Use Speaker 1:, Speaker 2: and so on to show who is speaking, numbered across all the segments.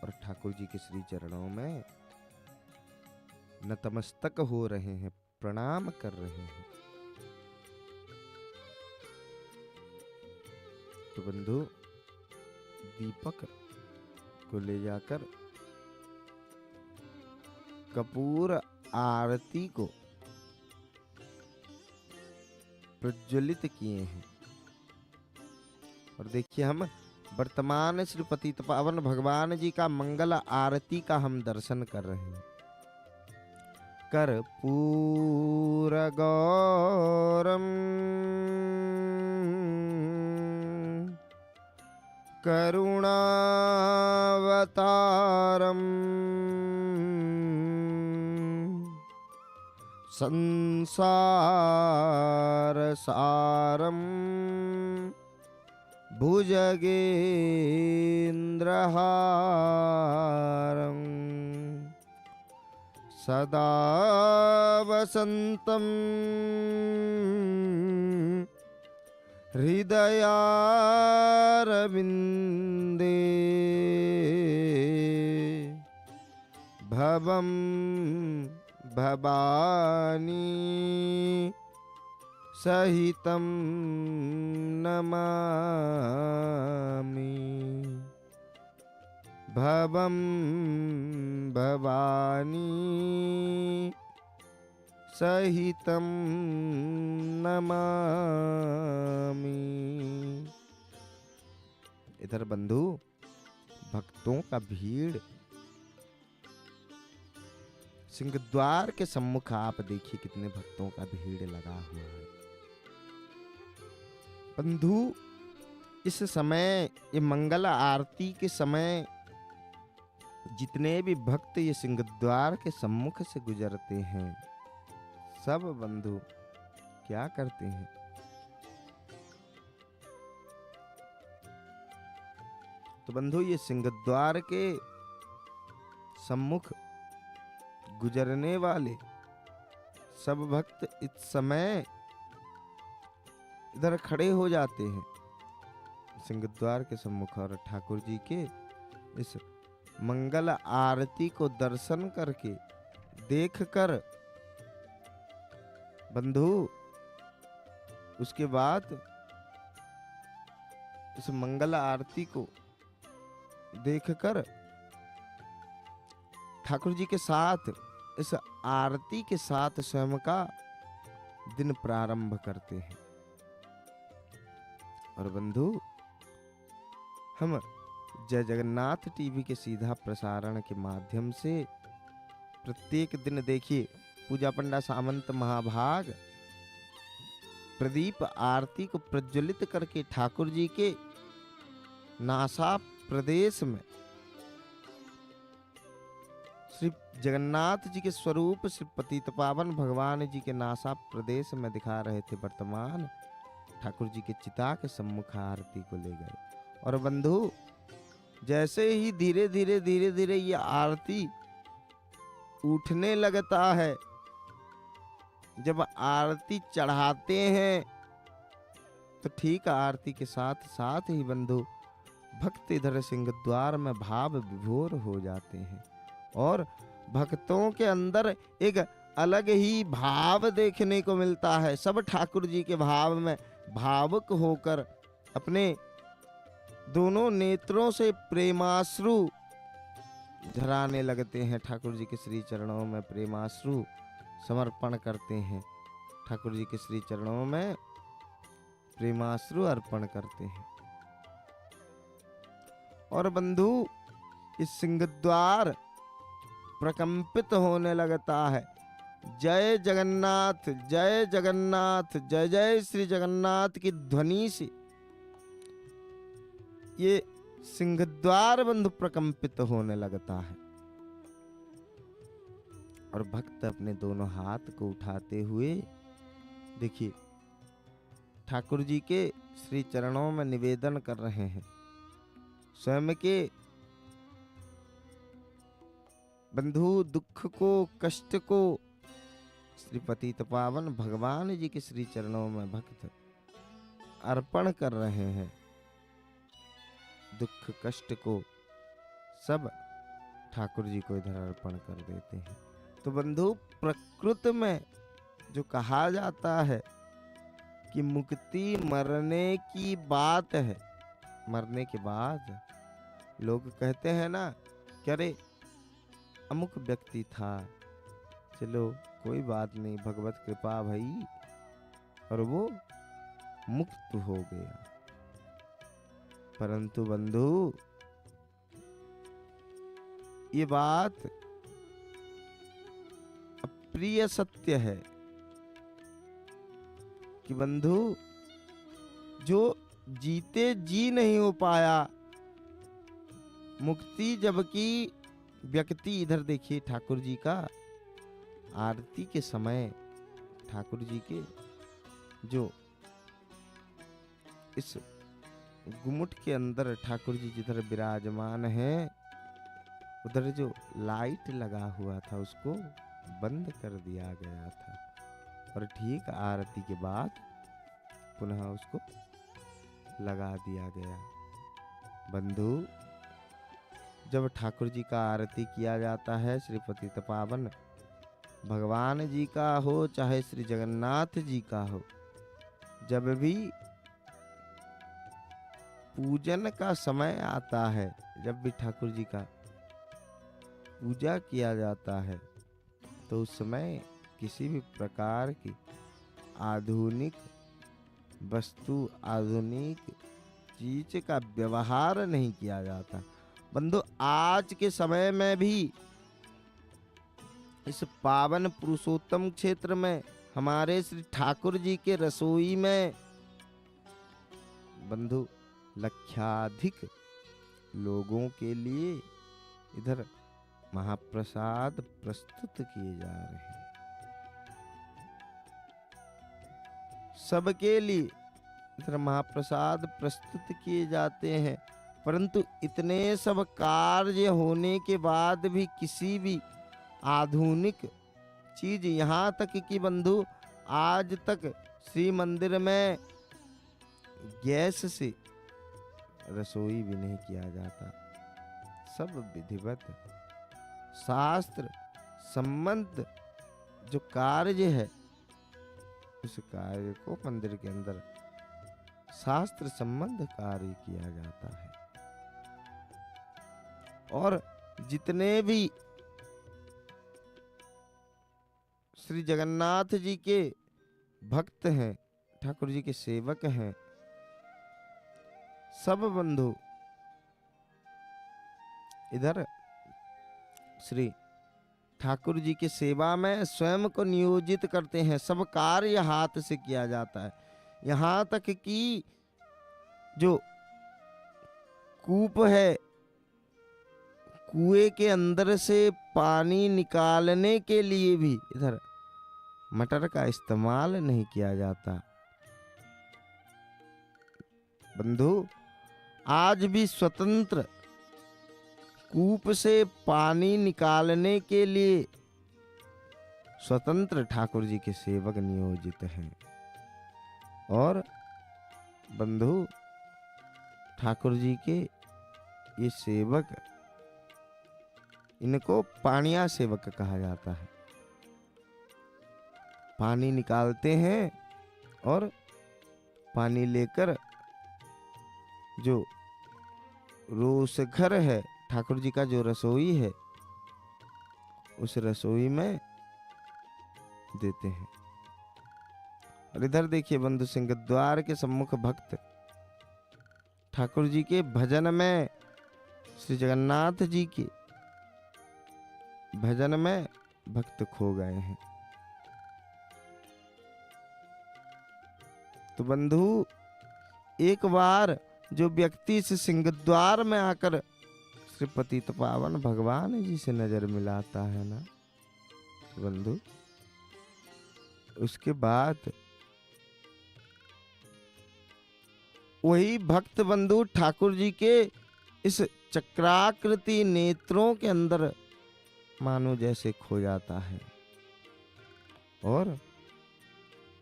Speaker 1: और ठाकुर जी के श्री चरणों में नतमस्तक हो रहे हैं, प्रणाम कर रहे हैं। तो बंधु, दीपक को ले जाकर कपूर आरती को प्रज्वलित किए हैं। और देखिए, हम वर्तमान श्री पतित पावन भगवान जी का मंगल आरती का हम दर्शन कर रहे हैं। कर्पूर गौरम करुणावतारम संसार सारम भुजगेन्द्रहारं सदा वसन्तं हृदयारविन्दे भवं भवानी सहितं नमामि। भवं भवानी सहितं नमामि। इधर बंधु, भक्तों का भीड़ सिंहद्वार के सम्मुख आप देखिए कितने भक्तों का भीड़ लगा हुआ है। बंधु, इस समय, ये मंगल आरती के समय जितने भी भक्त ये सिंहद्वार के सम्मुख से गुजरते हैं, सब बंधु क्या करते हैं? तो बंधु, ये सिंहद्वार के सम्मुख गुजरने वाले सब भक्त इस समय इधर खड़े हो जाते हैं सिंहद्वार के सम्मुख, और ठाकुर जी के इस मंगल आरती को दर्शन करके, देखकर बंधु, उसके बाद इस मंगल आरती को देखकर ठाकुर जी के साथ, इस आरती के साथ स्वयं का दिन प्रारंभ करते हैं। और बंधु, हम जय जगन्नाथ टीवी के सीधा प्रसारण के माध्यम से प्रत्येक दिन देखिए, पूजा पंडा सामंत महाभाग प्रदीप आरती को प्रज्वलित करके ठाकुर जी के नासा प्रदेश में श्री जगन्नाथ जी के स्वरूप श्री पतित पावन भगवान जी के नासा प्रदेश में दिखा रहे थे। वर्तमान ठाकुर जी के चिता के सम्मुख आरती को ले गए। और बंधु, जैसे ही धीरे धीरे ये आरती उठने लगता है, जब आरती चढ़ाते हैं, तो ठीक आरती के साथ साथ ही बंधु भक्त इधर सिंहद्वार में भाव विभोर हो जाते हैं, और भक्तों के अंदर एक अलग ही भाव देखने को मिलता है। सब ठाकुर जी के भाव में भावुक होकर अपने दोनों नेत्रों से प्रेमाश्रु झराने लगते हैं। ठाकुर जी के श्री चरणों में प्रेमाश्रु समर्पण करते हैं, ठाकुर जी के श्री चरणों में प्रेमाश्रु अर्पण करते हैं। और बंधु, इस सिंहद्वार प्रकंपित होने लगता है। जय जगन्नाथ, जय जगन्नाथ, जय जय श्री जगन्नाथ की ध्वनि से ये सिंहद्वार बंधु प्रकंपित होने लगता है। और भक्त अपने दोनों हाथ को उठाते हुए देखिए ठाकुर जी के श्री चरणों में निवेदन कर रहे हैं। स्वयं के बंधु दुख को, कष्ट को श्री पतित पावन भगवान जी के श्री चरणों में भक्त अर्पण कर रहे हैं। दुख कष्ट को सब ठाकुर जी को इधर अर्पण कर देते हैं। तो बंधु, प्रकृति में जो कहा जाता है कि मुक्ति मरने की बात है, मरने के बाद लोग कहते हैं ना कि अरे अमुक व्यक्ति था, चलो कोई बात नहीं, भगवत कृपा भई और वो मुक्त हो गया। परंतु बंधु, ये बात अप्रिय सत्य है कि बंधु, जो जीते जी नहीं हो पाया मुक्ति, जबकि व्यक्ति, इधर देखिए ठाकुर जी का आरती के समय, ठाकुर जी के जो इस गुमुट के अंदर ठाकुर जी जिधर विराजमान हैं, उधर जो लाइट लगा हुआ था उसको बंद कर दिया गया था और ठीक आरती के बाद पुनः उसको लगा दिया गया। बंधु, जब ठाकुर जी का आरती किया जाता है, श्री पतित पावन भगवान जी का हो चाहे श्री जगन्नाथ जी का हो, जब भी पूजन का समय आता है, जब भी ठाकुर जी का पूजा किया जाता है, तो उस समय किसी भी प्रकार की आधुनिक वस्तु, आधुनिक चीज का व्यवहार नहीं किया जाता। बंधु, आज के समय में भी इस पावन पुरुषोत्तम क्षेत्र में हमारे श्री ठाकुर जी के रसोई में बंधु लक्षाधिक लोगों के लिए इधर महाप्रसाद प्रस्तुत किए जा रहे हैं। सबके लिए इधर महाप्रसाद प्रस्तुत किए जाते हैं, परंतु इतने सब कार्य होने के बाद भी किसी भी आधुनिक चीज, यहाँ तक कि बंधु आज तक श्री मंदिर में गैस से रसोई भी नहीं किया जाता। सब विधिवत शास्त्र संबंध जो कार्य है, उस कार्य को मंदिर के अंदर शास्त्र संबंध कार्य किया जाता है। और जितने भी श्री जगन्नाथ जी के भक्त हैं, ठाकुर जी के सेवक हैं, सब बंधु इधर श्री ठाकुर जी की सेवा में स्वयं को नियोजित करते हैं। सब कार्य हाथ से किया जाता है। यहाँ तक कि जो कूप है, कुएं के अंदर से पानी निकालने के लिए भी इधर मटर का इस्तेमाल नहीं किया जाता। बंधु, आज भी स्वतंत्र कूप से पानी निकालने के लिए स्वतंत्र ठाकुर जी के सेवक नियोजित हैं। और बंधु, ठाकुर जी के ये सेवक, इनको पानिया सेवक कहा जाता है। पानी निकालते हैं और पानी लेकर जो रोस घर है, ठाकुर जी का जो रसोई है, उस रसोई में देते हैं। और इधर देखिए बंधु, सिंह द्वार के सम्मुख भक्त ठाकुर जी के भजन में, श्री जगन्नाथ जी के भजन में भक्त खो गए हैं। तो बंधु, एक बार जो व्यक्ति इस सिंहद्वार में आकर श्री पतित पावन भगवान जी से नजर मिलाता है ना, तो बंधु उसके बाद वही भक्त बंधु ठाकुर जी के इस चक्राकृति नेत्रों के अंदर मानो जैसे खो जाता है। और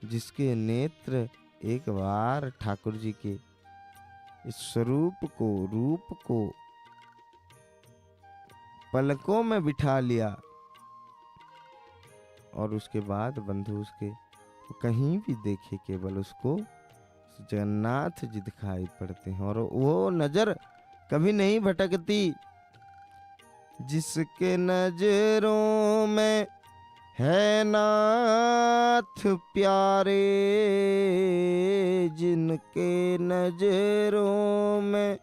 Speaker 1: जिसके नेत्र एक बार ठाकुर जी के इस स्वरूप को, रूप को पलकों में बिठा लिया। और उसके बाद बंधु उसके कहीं भी देखे केवल उसको जगन्नाथ जी दिखाई पड़ते हैं। और वो नजर कभी नहीं भटकती। जिसके नजरों में है नाथ प्यारे, जिनके नजरों में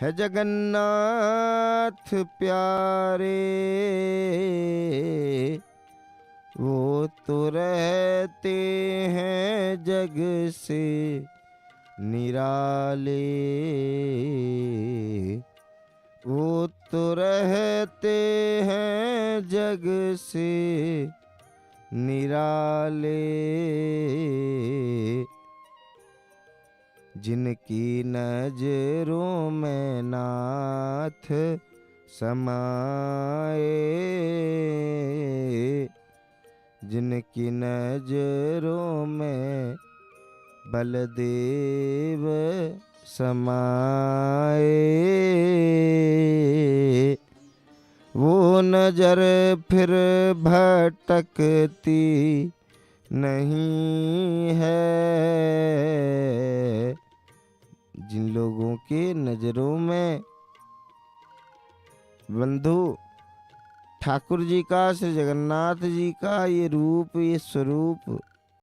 Speaker 1: है जगन्नाथ प्यारे, वो तो रहते हैं जग से निराले, वो तो रहते हैं जग से निराले। जिनकी नजरों में नाथ समाए, जिनकी नजरों में बलदेव समाए, वो नजर फिर भटकती नहीं है। जिन लोगों के नजरों में बंधु ठाकुर जी का, श्री जगन्नाथ जी का ये रूप, ये स्वरूप